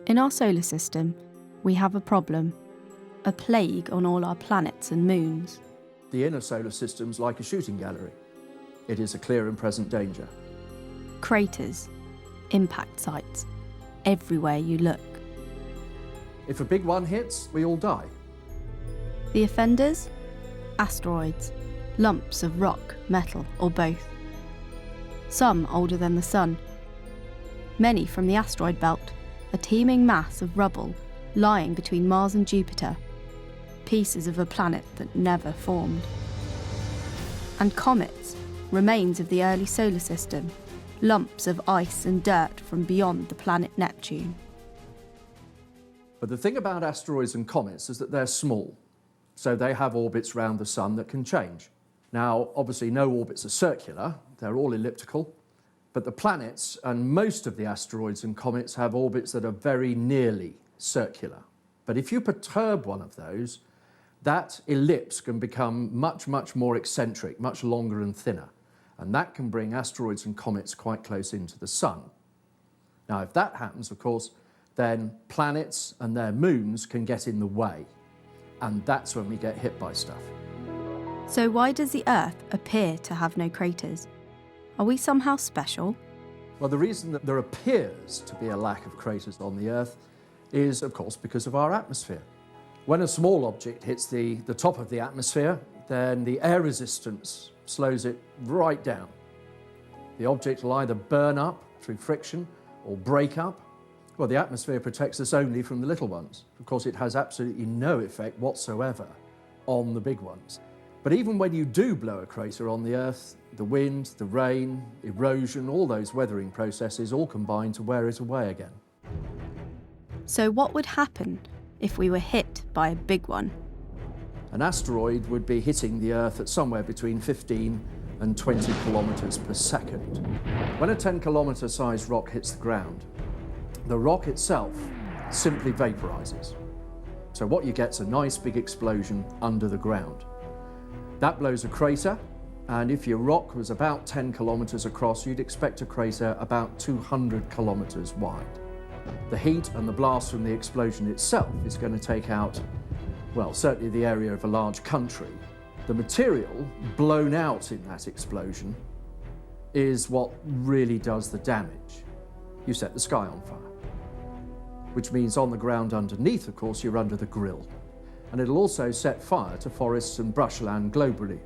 In our solar system, we have a problem, a plague on all our planets and moons. The inner solar system's like a shooting gallery. It is a clear and present danger. Craters, impact sites, everywhere you look. If a big one hits, we all die. The offenders? Asteroids, lumps of rock, metal, or both. Some older than the Sun. Many from the asteroid belt, a teeming mass of rubble lying between Mars and Jupiter, pieces of a planet that never formed. And comets, remains of the early solar system, lumps of ice and dirt from beyond the planet Neptune. But the thing about asteroids and comets is that they're small, so they have orbits around the Sun that can change. Now, obviously no orbits are circular, they're all elliptical, but the planets and most of the asteroids and comets have orbits that are very nearly circular. But if you perturb one of those, that ellipse can become much, much more eccentric, much longer and thinner. And that can bring asteroids and comets quite close into the Sun. Now, if that happens, of course, then planets and their moons can get in the way. And that's when we get hit by stuff. So why does the Earth appear to have no craters? Are we somehow special? Well, the reason that there appears to be a lack of craters on the Earth is, of course, because of our atmosphere. When a small object hits the top of the atmosphere, then the air resistance slows it right down. The object will either burn up through friction or break up. Well, the atmosphere protects us only from the little ones. Of course, it has absolutely no effect whatsoever on the big ones. But even when you do blow a crater on the Earth, the wind, the rain, erosion, all those weathering processes all combine to wear it away again. So what would happen if we were hit by a big one? An asteroid would be hitting the Earth at somewhere between 15 and 20 kilometers per second. When a 10-kilometer sized rock hits the ground, the rock itself simply vaporizes. So what you get is a nice big explosion under the ground. That blows a crater, and if your rock was about 10 kilometers across, you'd expect a crater about 200 kilometers wide. The heat and the blast from the explosion itself is going to take out, well, certainly the area of a large country. The material blown out in that explosion is what really does the damage. You set the sky on fire, which means on the ground underneath, of course, you're under the grill. And it'll also set fire to forests and brushland globally.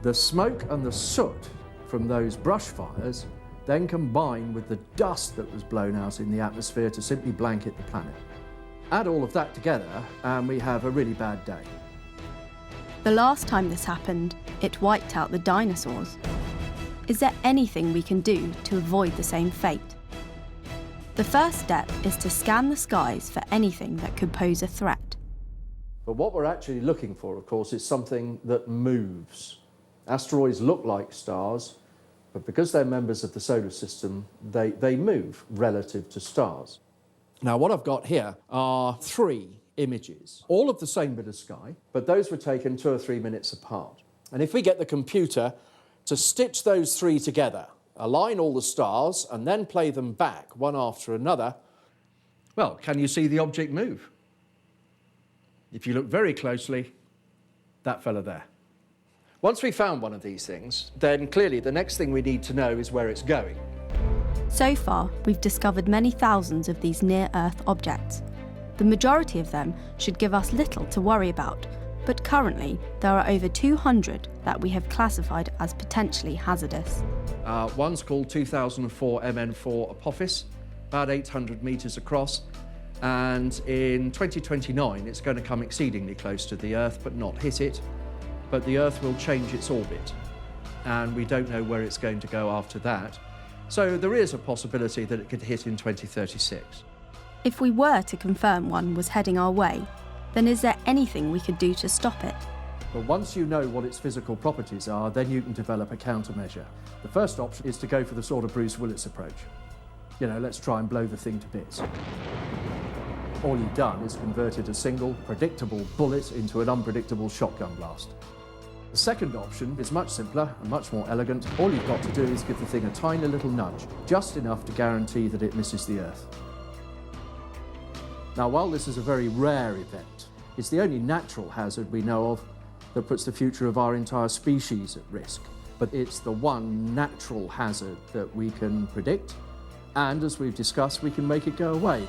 The smoke and the soot from those brush fires then combine with the dust that was blown out in the atmosphere to simply blanket the planet. Add all of that together and we have a really bad day. The last time this happened, it wiped out the dinosaurs. Is there anything we can do to avoid the same fate? The first step is to scan the skies for anything that could pose a threat. But what we're actually looking for, of course, is something that moves. Asteroids look like stars, but because they're members of the solar system, they move relative to stars. Now, what I've got here are 3 images, all of the same bit of sky, but those were taken 2 or 3 minutes apart. And if we get the computer to stitch those 3 together, align all the stars, and then play them back one after another, well, can you see the object move? If you look very closely, that fella there. Once we've found one of these things, then clearly the next thing we need to know is where it's going. So far, we've discovered many thousands of these near-Earth objects. The majority of them should give us little to worry about, but currently there are over 200 that we have classified as potentially hazardous. One's called 2004 MN4 Apophis, about 800 meters across, and in 2029 it's going to come exceedingly close to the Earth but not hit it. But the Earth will change its orbit, and we don't know where it's going to go after that. So there is a possibility that it could hit in 2036. If we were to confirm one was heading our way, then is there anything we could do to stop it? But once you know what its physical properties are, then you can develop a countermeasure. The first option is to go for the sort of Bruce Willis approach. You know, let's try and blow the thing to bits. All you've done is converted a single, predictable bullet into an unpredictable shotgun blast. The second option is much simpler and much more elegant. All you've got to do is give the thing a tiny little nudge, just enough to guarantee that it misses the Earth. Now, while this is a very rare event, it's the only natural hazard we know of that puts the future of our entire species at risk. But it's the one natural hazard that we can predict, and as we've discussed, we can make it go away.